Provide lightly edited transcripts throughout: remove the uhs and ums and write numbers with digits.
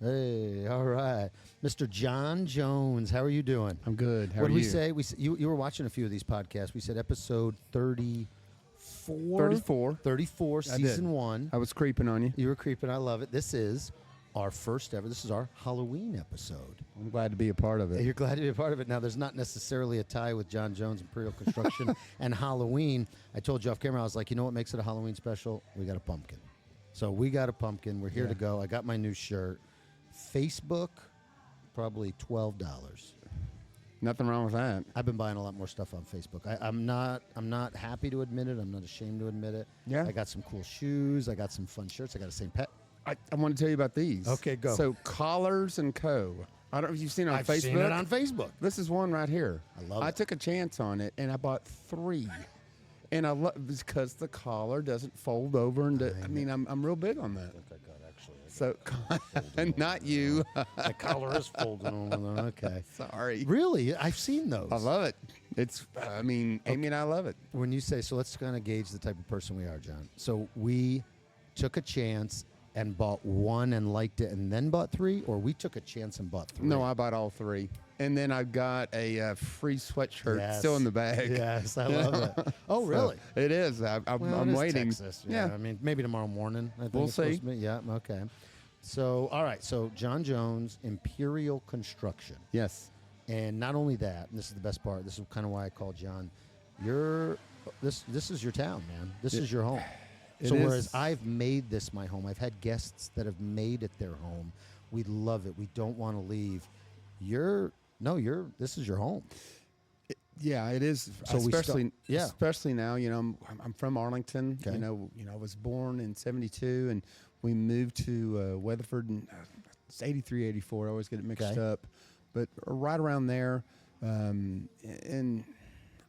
Hey, all right. Mr. John Jones, how are you doing? I'm good. How What are did we you? say? You were watching a few of these podcasts. We said episode 34. 34. 34, I season did. 1. I was creeping on you. You were creeping. I love it. This is our first ever. This is our Halloween episode. I'm glad to be a part of it. You're glad to be a part of it. Now, there's not necessarily a tie with John Jones, Imperial Construction, and Halloween. I told you off camera, I was like, you know what makes it a Halloween special? We got a pumpkin. So we got a pumpkin. We're here to go. I got my new shirt. Facebook, probably $12. Nothing wrong with that. I've been buying a lot more stuff on Facebook. I'm not happy to admit it. I'm not ashamed to admit it. Yeah. I got some cool shoes. I got some fun shirts. I got a St. Pat. I want to tell you about these. Okay, go. So Collars & Co. I don't know if you've seen it on I've Facebook. seen it on Facebook. This is one right here. I love I it. took a chance on it, and I bought 3. And I love because the collar doesn't fold over. And I'm real big on that. I got actually. So, not you. The collar is folding over. Okay. Sorry. Really? I've seen those. I love it. Amy and I love it. When you say, so let's kind of gauge the type of person we are, John. So we took a chance and bought 1 and liked it and then bought 3, or we took a chance and bought 3? No, I bought all 3. And then I got a free sweatshirt Yes. still in the bag. Yes, I love it. Oh, really? So it is. Well, I'm it is waiting. Texas. Yeah. I mean, maybe tomorrow morning. I think We'll it's supposed see. to be. Yeah, okay. So, all right. So, John Jones, Imperial Construction. Yes. And not only that, and this is the best part, this is kind of why I called John, this is your town, man. This is your home. It So is. whereas I've made this my home, I've had guests that have made it their home. We love it. We don't want to leave. This is your home. Yeah, it is. So especially now. I'm from Arlington. Okay. I was born in '72, and we moved to Weatherford in it's 83, 84. I always get it mixed up, but right around there. And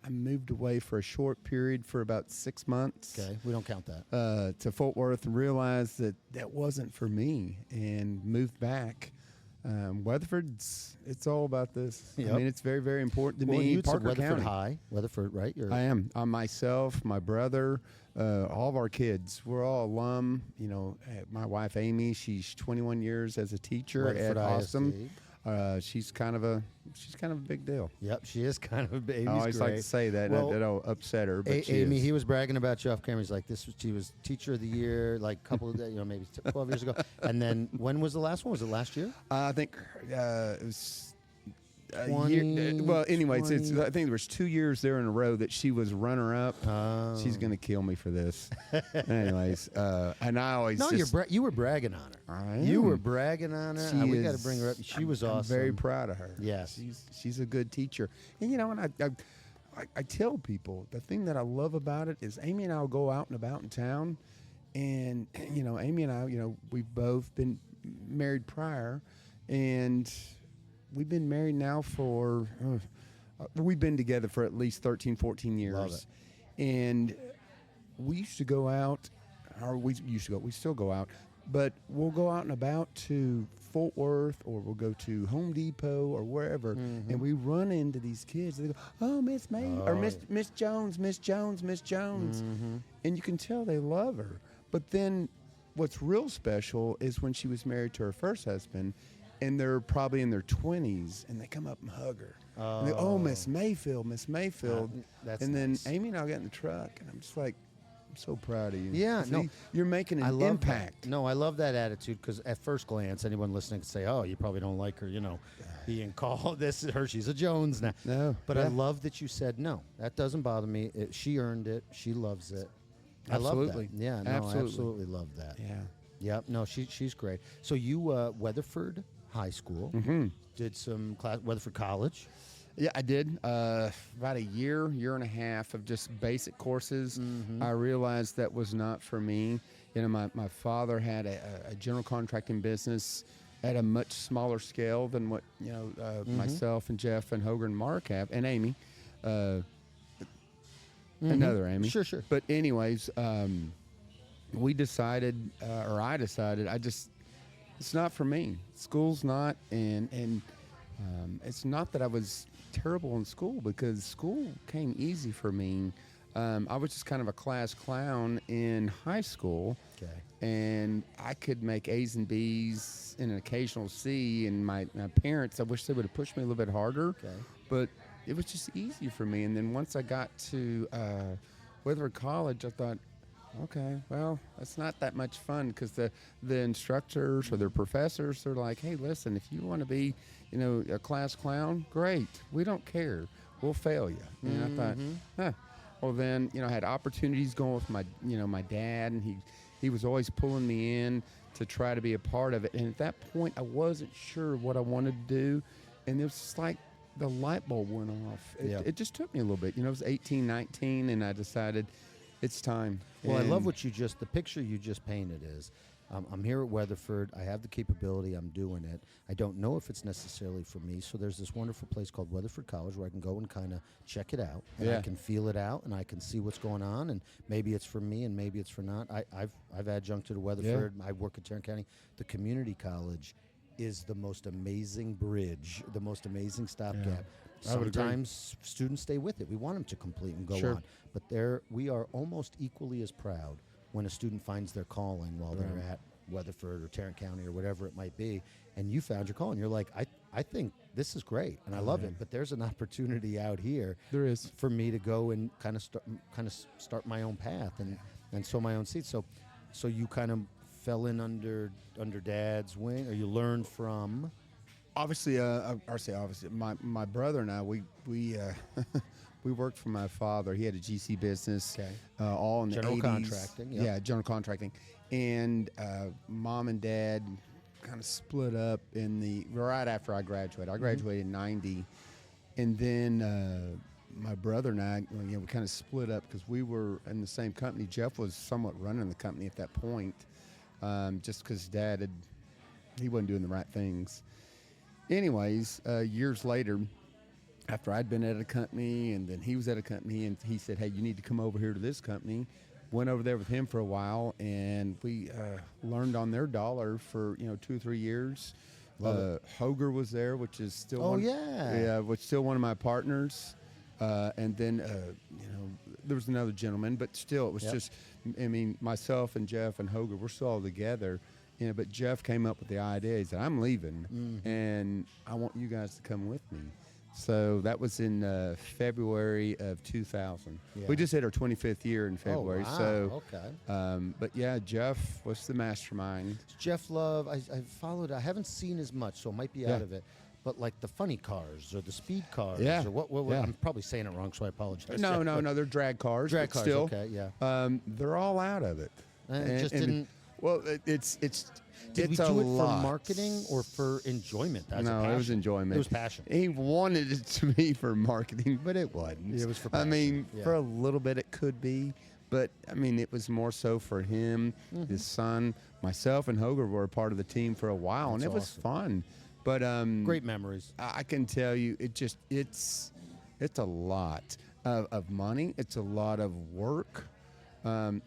I moved away for a short period for about 6 months. Okay, we don't count that. To Fort Worth, and realized that wasn't for me, and moved back. Weatherford's, it's all about this. Yep. I mean, it's very, very important to Well, me. you said Parker Weatherford County. High, Weatherford, right? I am. I'm myself, my brother, all of our kids. We're all alum. My wife Amy, she's 21 years as a teacher Weatherford at Awesome. ISD. She's kind of a big deal. Yep, she is kind of a baby. I always like to say that. Well, that'll upset her. But Amy, is. he was bragging about you off camera. He's like, she was teacher of the year, like a couple of maybe 12 years ago. And then when was the last one? Was it last year? I think it was. 20, Well, anyways, 20. I think there was 2 years there in a row that she was runner-up. Oh. She's gonna kill me for this. Anyways, and I always you were bragging on her. I You am. were bragging on her. We got to bring her up. She was I'm awesome. very proud of her. Yes. she's a good teacher. And I tell people the thing that I love about it is Amy and I will go out and about in town, and Amy and I, we've both been married prior, and we've been married now for we've been together for at least 13, 14 years. Love it. And we used to go out, we still go out, but we'll go out and about to Fort Worth, or we'll go to Home Depot or wherever, and we run into these kids. They go, "Oh, Miss May," or Miss Jones, Miss Jones, Miss Jones," and you can tell they love her. But then, what's real special is when she was married to her first husband, and they're probably in their 20s, and they come up and hug her. And they go, "Oh, Miss Mayfield, Miss Mayfield." That's and then nice. Amy and I get in the truck, and I'm just like, I'm so proud of you. Yeah, See, no. you're making I an love impact. That. No, I love that attitude, because at first glance, anyone listening could say, "Oh, you probably don't like her," being called this is her. She's a Jones now. No, but yeah. I love that you said no. That doesn't bother me. She earned it. She loves it. Absolutely. I love that. Yeah, no, I absolutely love that. Yeah. Yep. No, she's great. So you Weatherford High School, did some class Weatherford College. Yeah, I did. About a year and a half of just basic courses. I realized that was not for me. My father had a general contracting business at a much smaller scale than what myself and Jeff and Hoger and Mark have, and Amy, another Amy. Sure. But anyways, we decided, or I decided, it's not for me. School's not, and it's not that I was terrible in school, because school came easy for me. I was just kind of a class clown in high school. Okay. And I could make A's and B's and an occasional C. And my parents, I wish they would have pushed me a little bit harder. Okay. But it was just easy for me. And then once I got to Weatherford College, I thought, okay, well, that's not that much fun, because the instructors or their professors are like, hey, listen, if you want to be, a class clown, great. We don't care. We'll fail you. And I thought, well, then, I had opportunities going with my dad, and he was always pulling me in to try to be a part of it. And at that point, I wasn't sure what I wanted to do. And it was just like the light bulb went off. It just took me a little bit. It was 18, 19, and I decided it's time. Well, I love the picture you just painted is, I'm here at Weatherford. I have the capability. I'm doing it. I don't know if it's necessarily for me. So there's this wonderful place called Weatherford College where I can go and kind of check it out. And I can feel it out, and I can see what's going on. And maybe it's for me, and maybe it's for not. I've adjuncted to Weatherford. I work at Tarrant County. The community college is the most amazing bridge, the most amazing stopgap. Sometimes students stay with it. We want them to complete and go on. But we are almost equally as proud when a student finds their calling while they're at Weatherford or Tarrant County or whatever it might be, and you found your calling. You're like, I think this is great, and I love it, but there's an opportunity out here for me to go and kind of start my own path and sow my own seeds. So you kind of fell in under Dad's wing, or you learned from? Obviously, my brother and I, we worked for my father. He had a GC business, all in the 80s. General contracting. Yep. Yeah, general contracting. And Mom and Dad kind of split up right after I graduated. I graduated in 90. And then my brother and I, we kind of split up because we were in the same company. Jeff was somewhat running the company at that point, just because Dad he wasn't doing the right things. Anyways, years later, after I'd been at a company, and then he was at a company, and he said, hey, you need to come over here to this company. Went over there with him for a while, and we learned on their dollar for 2 or 3 years. Hoger was there, which is still which is still one of my partners. And then there was another gentleman, but still it was just, myself and Jeff and Hoger, we're still all together. But Jeff came up with the idea. He said, I'm leaving, and I want you guys to come with me. So that was in February of 2000. Yeah. We just hit our 25th year in February. Oh, wow. So, okay. But yeah, Jeff was the mastermind. Jeff Love, I followed. I haven't seen as much, so it might be out of it. But like the funny cars or the speed cars, or what I'm probably saying it wrong, so I apologize. No, they're drag cars. Drag cars, still, okay, yeah. They're all out of it. It just didn't. Well, it's Did we do it for marketing or for enjoyment? No, it was enjoyment. It was passion. He wanted it to be for marketing, but it wasn't. It was for passion. For a little bit it could be, but it was more so for him, his son, myself, and Hoger were a part of the team for a while, and it was fun. But great memories. I can tell you, it's a lot of money. It's a lot of work.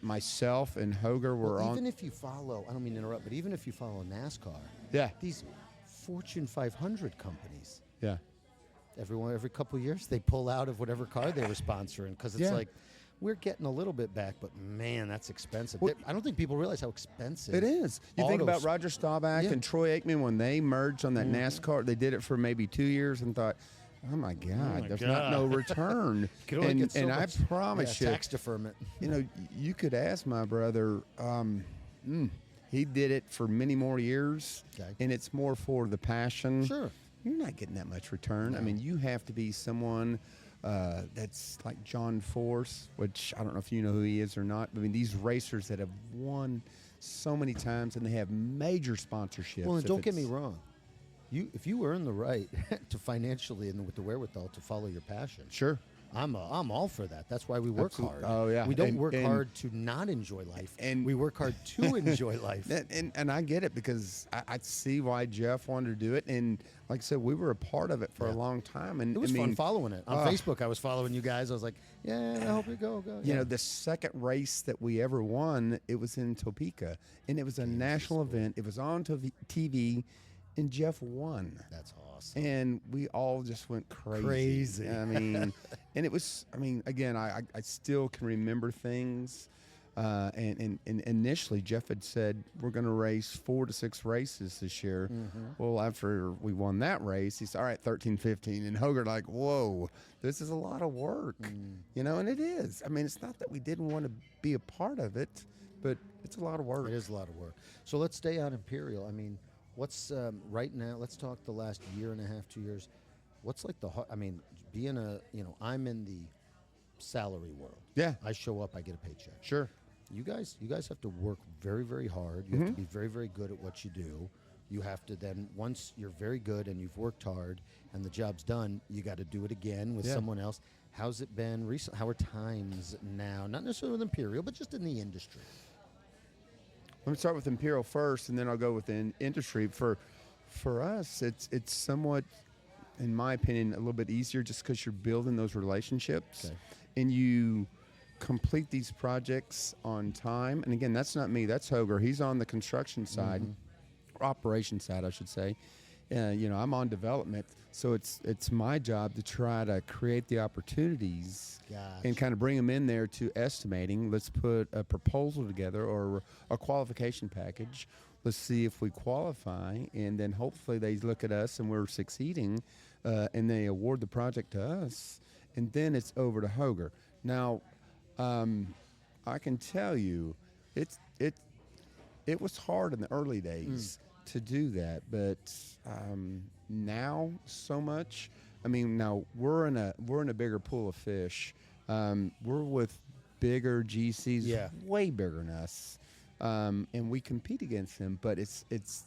Myself and Hoger were on. Even if you follow, I don't mean to interrupt, but even if you follow NASCAR, these Fortune 500 companies, every couple of years they pull out of whatever car they were sponsoring, because it's like, we're getting a little bit back, but man, that's expensive. Well, I don't think people realize how expensive it is. You think about Roger Staubach and Troy Aikman when they merged on that NASCAR. They did it for maybe 2 years and thought, oh my God, there's not no return. And I promise you, tax deferment. You could ask my brother. He did it for many more years, and it's more for the passion. Sure, you're not getting that much return. No. You have to be someone that's like John Force, which I don't know if you know who he is or not. These racers that have won so many times, and they have major sponsorships. Well, and don't get me wrong. If you earn the right to financially and with the wherewithal to follow your passion, sure, I'm all for that. That's why we work hard. Oh yeah, we don't work hard to not enjoy life, and we work hard to enjoy life. And I get it, because I see why Jeff wanted to do it, and like I said, we were a part of it for a long time, and it was fun following it on Facebook. I was following you guys. I was like, I hope we go. The second race that we ever won, it was in Topeka, and it was a national event. It was on TV. And Jeff won. That's awesome. And we all just went crazy. And it was, again, I still can remember things. And initially, Jeff had said we're going to race 4 to 6 races this year. Well, after we won that race, he said, all right, 13, 15. And Hoger like, whoa, this is a lot of work, you know, and it is. I mean, it's not that we didn't want to be a part of it, but it's a lot of work. It is a lot of work. So let's stay on Imperial. I mean, what's right now, let's talk the last year and a half, 2 years. What's like I mean, being I'm in the salary world. Yeah. I show up, I get a paycheck. Sure. You guys have to work very, very hard. You have to be very, very good at what you do. You have to then, once you're very good and you've worked hard and the job's done, you got to do it again with someone else. How's it been recently? How are times now? Not necessarily with Imperial, but just in the industry. Let me start with Imperial first, and then I'll go with the industry. For us, it's somewhat, in my opinion, a little bit easier just because you're building those relationships, and you complete these projects on time. And again, that's not me, that's Hoger. He's on the construction side, or operation side, I should say. I'm on development, so it's my job to try to create the opportunities and kind of bring them in there to estimating. Let's put a proposal together or a qualification package. Let's see if we qualify, and then hopefully they look at us and we're succeeding, and they award the project to us, and then it's over to Hoger. Now, I can tell you, it was hard in the early days to do that, but now so much. I mean, now we're in a bigger pool of fish. We're with bigger GCs, way bigger than us, and we compete against them. But it's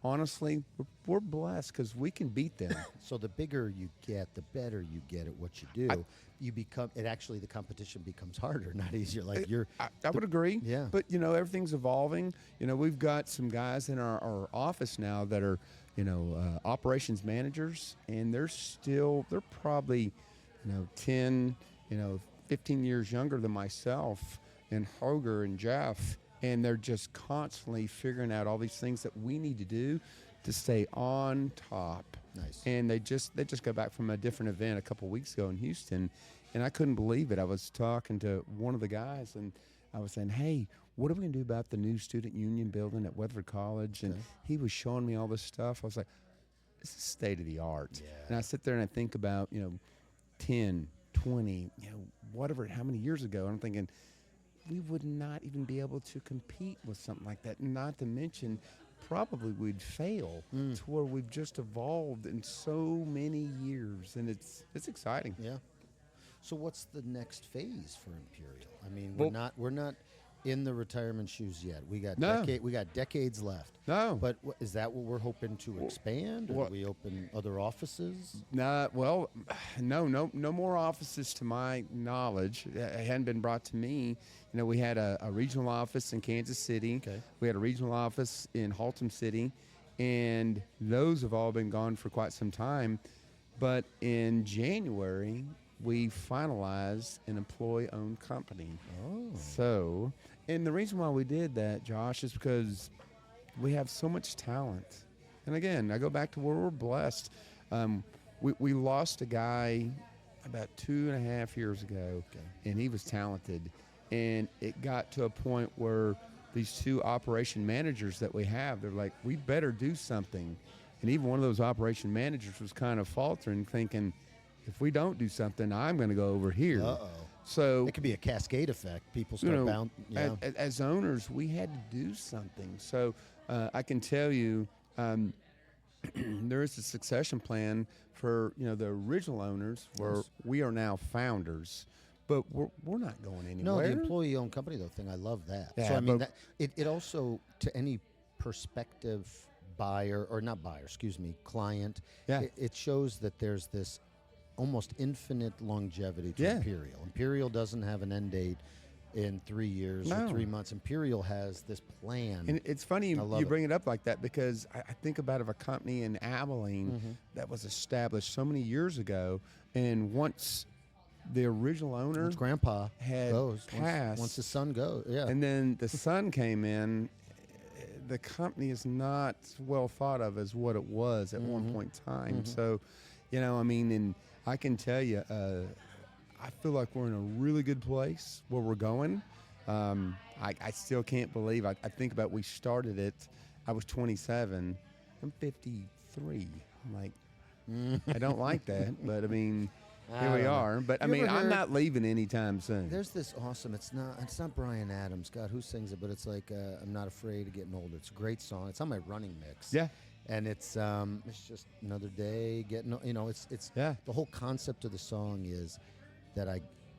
honestly, we're blessed because we can beat them. So the bigger you get, the better you get at what you do. The competition becomes harder, not easier. Like I would agree. Yeah. But everything's evolving. We've got some guys in our office now that are, operations managers, and they're probably, 10, 15 years younger than myself and Hoger and Jeff. And they're just constantly figuring out all these things that we need to do to stay on top. Nice. And they just got back from a different event a couple weeks ago in Houston, and I couldn't believe it. I was talking to one of the guys, and I was saying, hey, what are we going to do about the new student union building at Weatherford College? And he was showing me all this stuff. I was like, this is state of the art. Yeah. And I sit there and I think about, 10, 20, whatever, how many years ago, and I'm thinking, we would not even be able to compete with something like that. Not to mention, probably we'd fail to where we've just evolved in so many years, and it's exciting. Yeah. So what's the next phase for Imperial? I mean, we're not in the retirement shoes yet. We got decades left. No. But is that what we're hoping to expand? Or do we open other offices? No more offices to my knowledge. It hadn't been brought to me. We had a regional office in Kansas City. Okay. We had a regional office in Haltom City, and those have all been gone for quite some time. But in January, we finalized an employee-owned company. Oh. So, and the reason why we did that, Josh, is because we have so much talent. And again, I go back to where we're blessed. We lost a guy about 2.5 years ago, and he was talented. And it got to a point where these two operation managers that we have, they're like, we better do something. And even one of those operation managers was kind of faltering, thinking, if we don't do something, I'm going to go over here. Uh-oh. So it could be a cascade effect. People start bound. Yeah. As owners, we had to do something. So I can tell you, there is a succession plan for the original owners, where we are now founders. But we're not going anywhere. No, the employee-owned company thing, I love that. Yeah, so I mean, that it also, to any prospective buyer, or not buyer, client, it shows that there's this almost infinite longevity to Imperial. Imperial doesn't have an end date in 3 years or 3 months. Imperial has this plan. And it's funny you bring it up like that, because I think about a company in Abilene that was established so many years ago, and once the original owner, once Grandpa had passed, once the son goes, and then the son came in, the company is not well thought of as what it was at one point in time. So, and I can tell you, I feel like we're in a really good place where we're going. I still can't believe. I think about we started it. I was 27. I'm 53. I'm like, I don't like that, but I mean, here we are. But I mean, I'm not leaving anytime soon. There's this awesome. It's not Bryan Adams. God, who sings it? But it's like I'm not afraid of getting older. It's a great song. It's on my running mix. Yeah. And it's just another day getting. It's Yeah. The whole concept of the song is that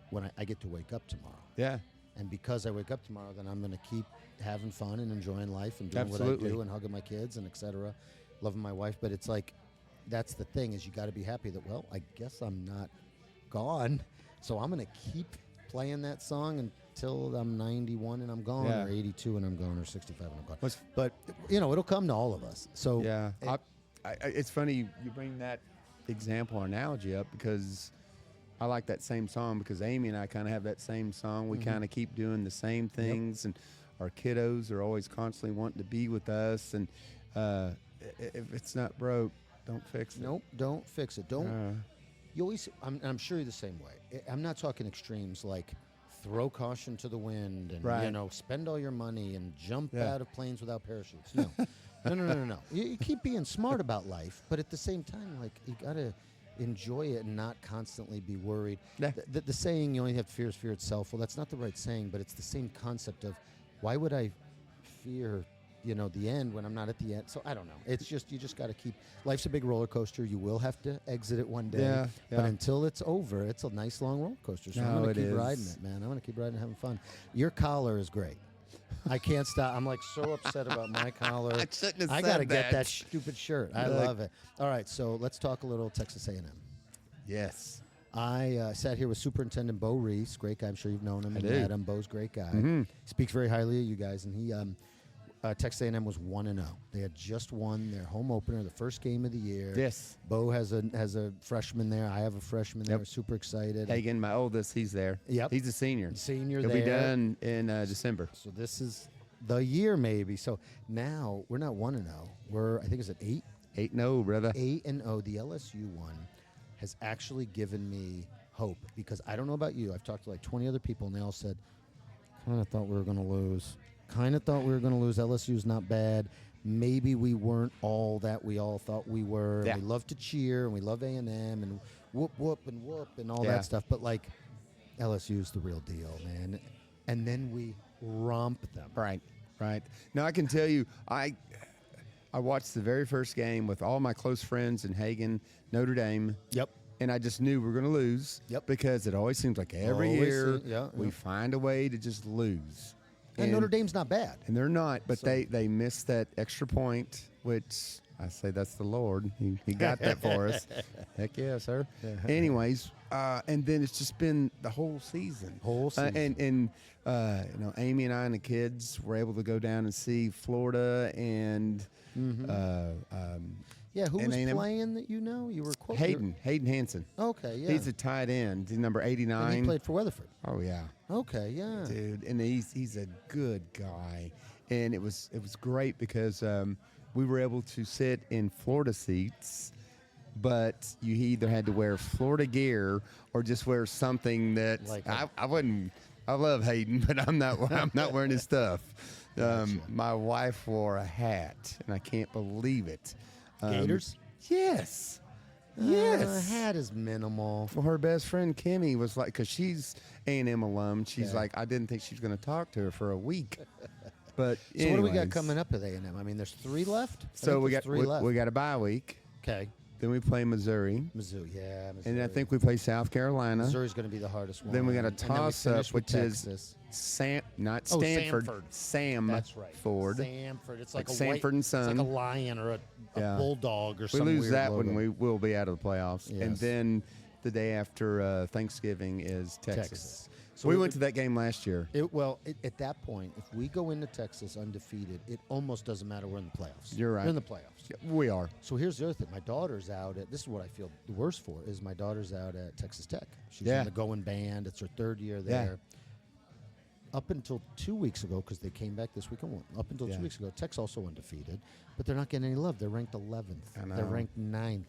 when I get to wake up tomorrow. Yeah. And because I wake up tomorrow, then I'm going to keep having fun and enjoying life and doing Absolutely. what I do and hugging my kids and et cetera, loving my wife. But it's like, that's the thing is you got to be happy that, well, I guess I'm not gone. So I'm going to keep playing that song until I'm 91 and I'm gone, or 82 and I'm gone, or 65 and I'm gone. But, it'll come to all of us. So yeah, it's funny you bring that example or analogy up because I like that same song because Amy and I kind of have that same song. We kind of keep doing the same things, and our kiddos are always constantly wanting to be with us. And if it's not broke, don't fix it. Nope, don't fix it. Don't. You always. I'm sure you're the same way. I'm not talking extremes like throw caution to the wind and spend all your money and jump out of planes without parachutes. No, no. You keep being smart about life, but at the same time, like you gotta enjoy it and not constantly be worried. Yeah. The saying, you only have fear itself. Well, that's not the right saying, but it's the same concept of why would I fear, the end when I'm not at the end? So I don't know. It's just, you just got to keep, life's a big roller coaster. You will have to exit it one day. Yeah. But until it's over, it's a nice long roller coaster. So I'm going to keep riding it, man. I'm going to keep riding and having fun. Your collar is great. I can't stop. I'm like so upset about my collar. I shouldn't have I said got to that. get that stupid shirt. I love it. All right, so let's talk a little Texas A&M. Yes. I sat here with Superintendent Bo Reese, great guy. I'm sure you've known him. I and do. met him. Bo's a great guy. Speaks very highly of you guys. And he, Texas A&M was 1-0. They had just won their home opener, the first game of the year. Yes. Bo has a freshman there. I have a freshman there. Super excited. Hagen, my oldest, he's there. Yep. He's a senior. Senior He'll there. be done in December. So this is the year maybe. So now we're not 1-0. We're, I think, is it 8? 8-0, brother. 8-0. The LSU one has actually given me hope because I don't know about you. I've talked to like 20 other people and they all said, kind of thought we were going to lose. LSU's not bad. Maybe we weren't all that we all thought we were. Yeah. And we love to cheer and we love A&M and whoop and all that stuff. But like LSU's the real deal, man. And then we romp them. Right. Now I can tell you, I watched the very first game with all my close friends in Hagen, Notre Dame. Yep. And I just knew we were going to lose. Yep. Because it always seems like every Always year we find a way to just lose. And Notre Dame's not bad. And they're not, but they missed that extra point, which I say that's the Lord. He got that for us. Heck yeah, sir. Anyways, and then it's just been the whole season. And Amy and I and the kids were able to go down and see Florida and who and was A&M. playing that you know? You were quoting. Hayden Hansen. Okay, yeah. He's a tight end. He's number 89. And he played for Weatherford. Oh yeah. Okay, yeah. Dude, and he's a good guy. And it was great because we were able to sit in Florida seats, but you either had to wear Florida gear or just wear something that I wouldn't. I love Hayden, but I'm not wearing his stuff. My wife wore a hat, and I can't believe it. Gators? Yes. A hat is minimal. Well, her best friend Kimmy was like, because she's A&M alum, she's like, I didn't think she was going to talk to her for a week. But so what do we got coming up with A&M? I mean, there's 3 left. So we got 3 left. We got a bye week. Okay. Then we play Missouri. Missouri. And I think we play South Carolina. Missouri's going to be the hardest one. Then we got a toss-up, which is not Stanford. Sam. That's right. Ford. Samford. It's like a Sanford and Son. It's like a lion or a bulldog or something. We lose weird that logo. one, we will be out of the playoffs. Yes. And then the day after Thanksgiving is Texas. So we went to that game last year. At that point, if we go into Texas undefeated, it almost doesn't matter. We're in the playoffs. You're right. We're in the playoffs. Yeah, we are. So here's the other thing. My daughter's out at, this is what I feel the worst for, is my daughter's out at Texas Tech. She's in the Going Band. It's her 3rd year there. Up until 2 weeks ago, because they came back this week and won. Up until 2 weeks ago, Tech's also undefeated, but they're not getting any love. They're ranked 11th. They're ranked 9th.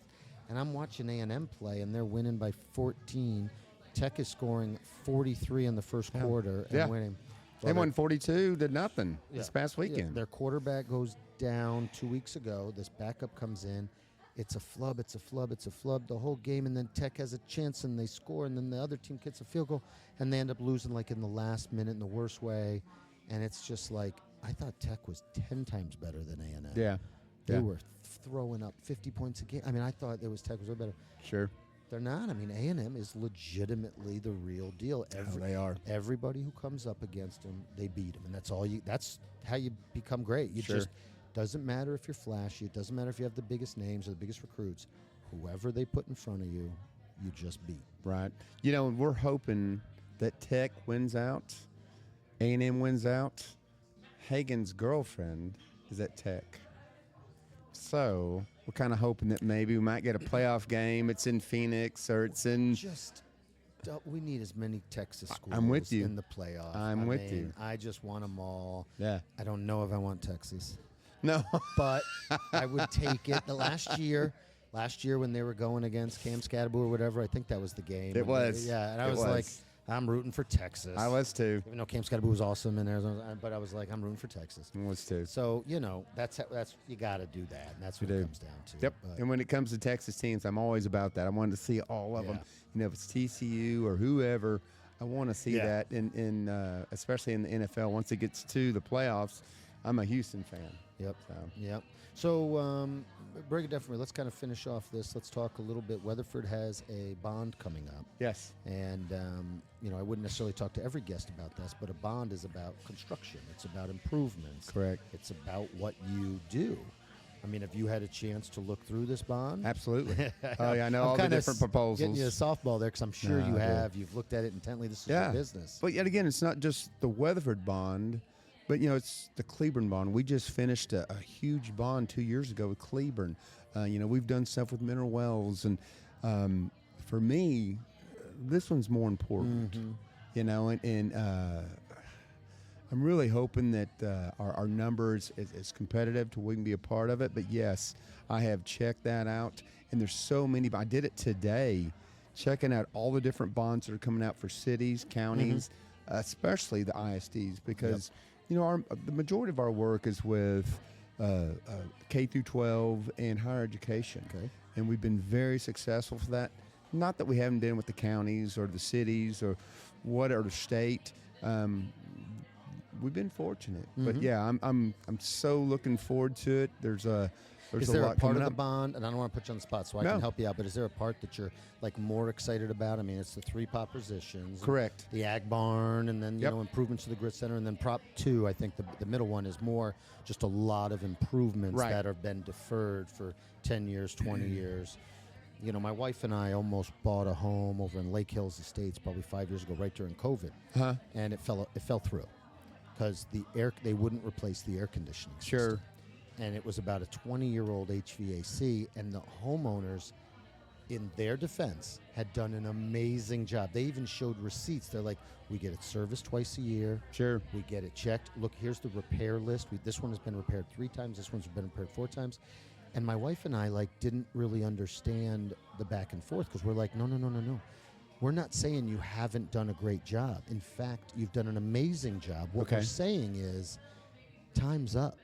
And I'm watching A&M play, and they're winning by 14. Tech is scoring 43 in the first quarter and winning. They won 42 to nothing this past weekend. Their quarterback goes down 2 weeks ago. This backup comes in. It's a flub, it's a flub, it's a flub the whole game, and then Tech has a chance, and they score, and then the other team gets a field goal, and they end up losing like in the last minute in the worst way. And it's just like, I thought Tech was 10 times better than A&M. Yeah. They were throwing up 50 points a game. I mean, I thought it was Tech was way better. Sure. They're not. I mean, A&M is legitimately the real deal. They are. Everybody who comes up against them, they beat them, and that's how you become great. You just doesn't matter if you're flashy. It doesn't matter if you have the biggest names or the biggest recruits. Whoever they put in front of you, you just beat. Right. You know, we're hoping that Tech wins out, A&M wins out. Hagen's girlfriend is at Tech. So we're kind of hoping that maybe we might get a playoff game. It's in Phoenix or it's in. We need as many Texas schools I'm with you. in the playoff. I'm with you. I just want them all. Yeah. I don't know if I want Texas. No. But I would take it. Last year when they were going against Cam Scadaboo or whatever, I think that was the game. It was. Yeah, and I was like, I'm rooting for Texas. I was too. Even though Cam Scadaboo was awesome in Arizona, but I was like, I'm rooting for Texas. I was too. So, that's you got to do that, and that's what it comes down to. Yep. But and when it comes to Texas teams, I'm always about that. I wanted to see all of them. You know, if it's TCU or whoever, I want to see that in especially in the NFL. Once it gets to the playoffs, I'm a Houston fan. Yep. So break it down for me. Let's kind of finish off this. Let's talk a little bit. Weatherford has a bond coming up. Yes. And, I wouldn't necessarily talk to every guest about this, but a bond is about construction. It's about improvements. Correct. It's about what you do. I mean, have you had a chance to look through this bond? Absolutely. Oh, yeah, I know all the different proposals. Getting you a softball there because I'm sure you have. You've looked at it intently. This is your business. But yet again, it's not just the Weatherford bond, but, it's the Cleburne bond. We just finished a huge bond 2 years ago with Cleburne. We've done stuff with Mineral Wells. And for me, this one's more important, and I'm really hoping that our numbers is competitive to where we can be a part of it. But, yes, I have checked that out. And there's so many. I did it today, checking out all the different bonds that are coming out for cities, counties, especially the ISDs, because, the majority of our work is with K through 12 and higher education. Okay. And we've been very successful for that. Not that we haven't been with the counties or the cities or the state. We've been fortunate, but I'm so looking forward to it. There's is a there lot a part coming of the up. bond, and I don't want to put you on the spot, so I can help you out. But is there a part that you're more excited about? I mean, it's the 3 propositions. Correct. The Ag Barn, and then improvements to the Grit Center, and then Prop 2. I think the middle one is more just a lot of improvements that have been deferred for 10 years, 20 years. My wife and I almost bought a home over in Lake Hills Estates probably 5 years ago, right during COVID, and it fell through because they wouldn't replace the air conditioning system. And it was about a 20-year-old HVAC, and the homeowners, in their defense, had done an amazing job. They even showed receipts. They're like, we get it serviced twice a year. Sure. We get it checked. Look, here's the repair list. This one has been repaired 3 times. This one's been repaired 4 times. And my wife and I, didn't really understand the back and forth because we're like, no. We're not saying you haven't done a great job. In fact, you've done an amazing job. What we're saying is time's up.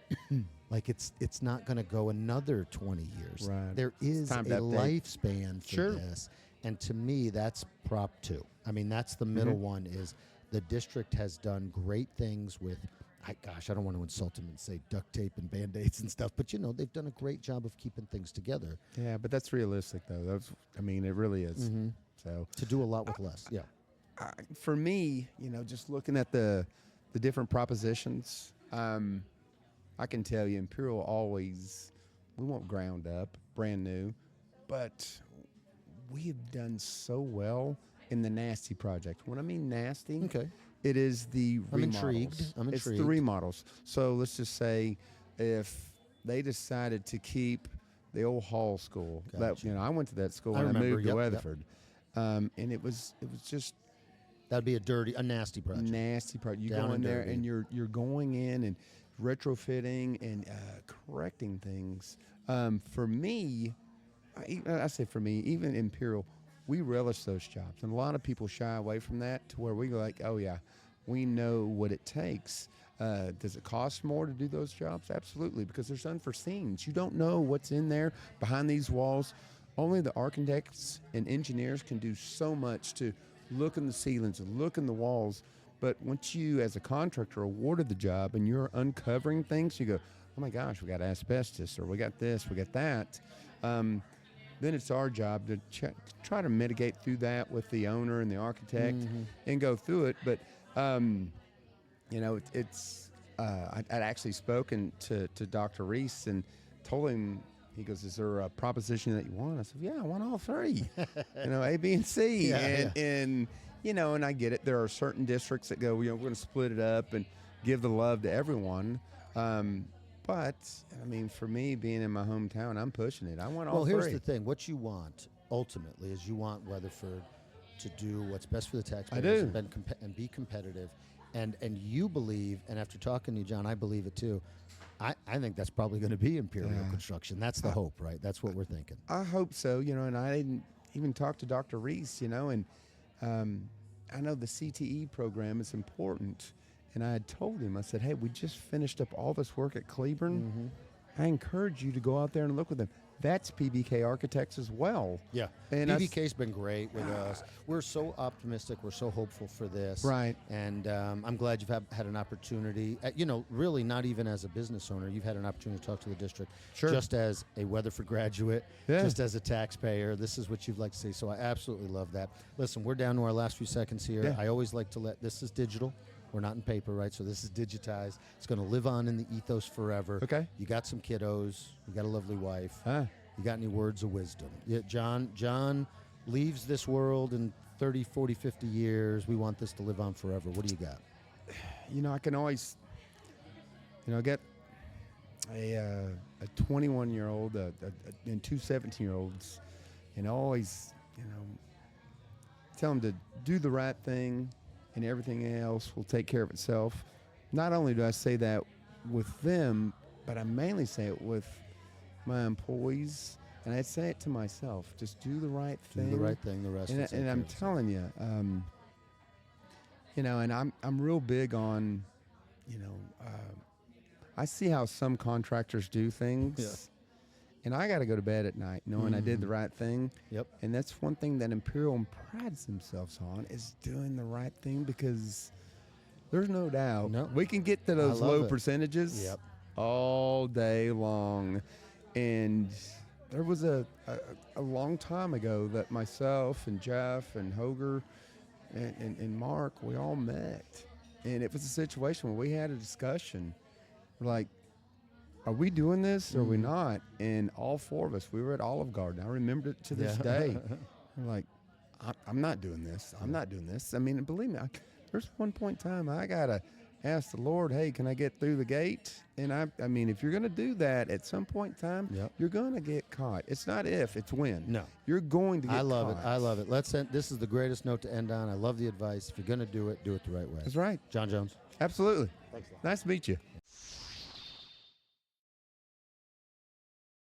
It's not going to go another 20 years. Right. There is a lifespan for this. And to me, that's Prop 2. I mean, that's the middle one is the district has done great things with, I don't want to insult them and say duct tape and Band-Aids and stuff, but, they've done a great job of keeping things together. Yeah, but that's realistic, though. It really is. So to do a lot with less, for me, just looking at the different propositions, I can tell you Imperial we want ground up, brand new, but we have done so well in the nasty project. When I mean nasty, it is the remodels. I'm intrigued. It's the remodels. So let's just say if they decided to keep the old Hall School, I went to that school when I moved to Weatherford, and it was just that'd be a nasty project. Nasty project. You go in there and you're going in and retrofitting and correcting things. For me, I say for me, even Imperial, we relish those jobs, and a lot of people shy away from that to where we go like, oh yeah, We know what it takes. Does it cost more to do those jobs? Absolutely, because there's unforeseens. You don't know what's in there behind these walls. Only the architects and engineers can do so much to look in the ceilings and look in the walls. But once you, as a contractor, awarded the job and you're uncovering things, you go, oh my gosh, we got asbestos, or we got this, we got that. Then it's our job to try to mitigate through that with the owner and the architect and go through it. But you know, I'd actually spoken to Dr. Reese and told him, he goes, is there a proposition that you want? I said, yeah, I want all three, you know, A, B, and C. And, you know, and I get it. There are certain districts that go, you know, we're going to split it up and give the love to everyone. But, I mean, for me, being in my hometown, I'm pushing it. I want all three. Well, here's the thing. What you want, ultimately, is you want Weatherford to do what's best for the taxpayers and be competitive. And you believe, and after talking to you, John, I believe it too. I think that's probably going to be Imperial Construction. That's the hope, right? That's what we're thinking. I hope so, you know, and I didn't even talk to Dr. Reese, you know, and I know the CTE program is important. And I had told him, I said, hey, we just finished up all this work at Cleburne. I encourage you to go out there and look with them. That's PBK Architects as well. Yeah, and PBK's been great with us. We're so optimistic. We're so hopeful for this. Right. And I'm glad you've had an opportunity. You know, really not even as a business owner. You've had an opportunity to talk to the district. Sure. Just as a Weatherford graduate. Yeah. Just as a taxpayer. This is what you'd like to see. So I absolutely love that. Listen, we're down to our last few seconds here. Yeah. I always like to this is digital. We're not in paper, right? So this is digitized. It's going to live on in the ethos forever. Okay. You got some kiddos. You got a lovely wife. You got any words of wisdom? Yeah, John leaves this world in 30, 40, 50 years. We want this to live on forever. What do you got? You know, I can always, you know, get a 21-year-old and two 17-year-olds, and always, you know, tell them to do the right thing, and everything else will take care of itself. Not only do I say that with them, but I mainly say it with my employees, and I say it to myself: just do the right thing. Do the right thing. The rest. And I'm telling you, you know, and I'm real big on, you know, I see how some contractors do things, and I got to go to bed at night knowing I did the right thing. Yep. And that's one thing that Imperial prides themselves on, is doing the right thing, because there's no doubt we can get to those low percentages all day long. And there was a long time ago that myself and Jeff and Hoger and Mark, we all met. And it was a situation where we had a discussion. We're like, are we doing this or are we not? And all four of us, we were at Olive Garden. I remember it to this day. We're like, I'm not doing this. I'm not doing this. I mean, believe me, there's one point in time I got to ask the Lord, hey, can I get through the gate? And I mean, if you're going to do that at some point in time, you're going to get caught. It's not if, it's when. No. You're going to get caught. I love it. Let's end. This is the greatest note to end on. I love the advice. If you're going to do it the right way. That's right. John Jones. Absolutely. Thanks a lot. Nice to meet you.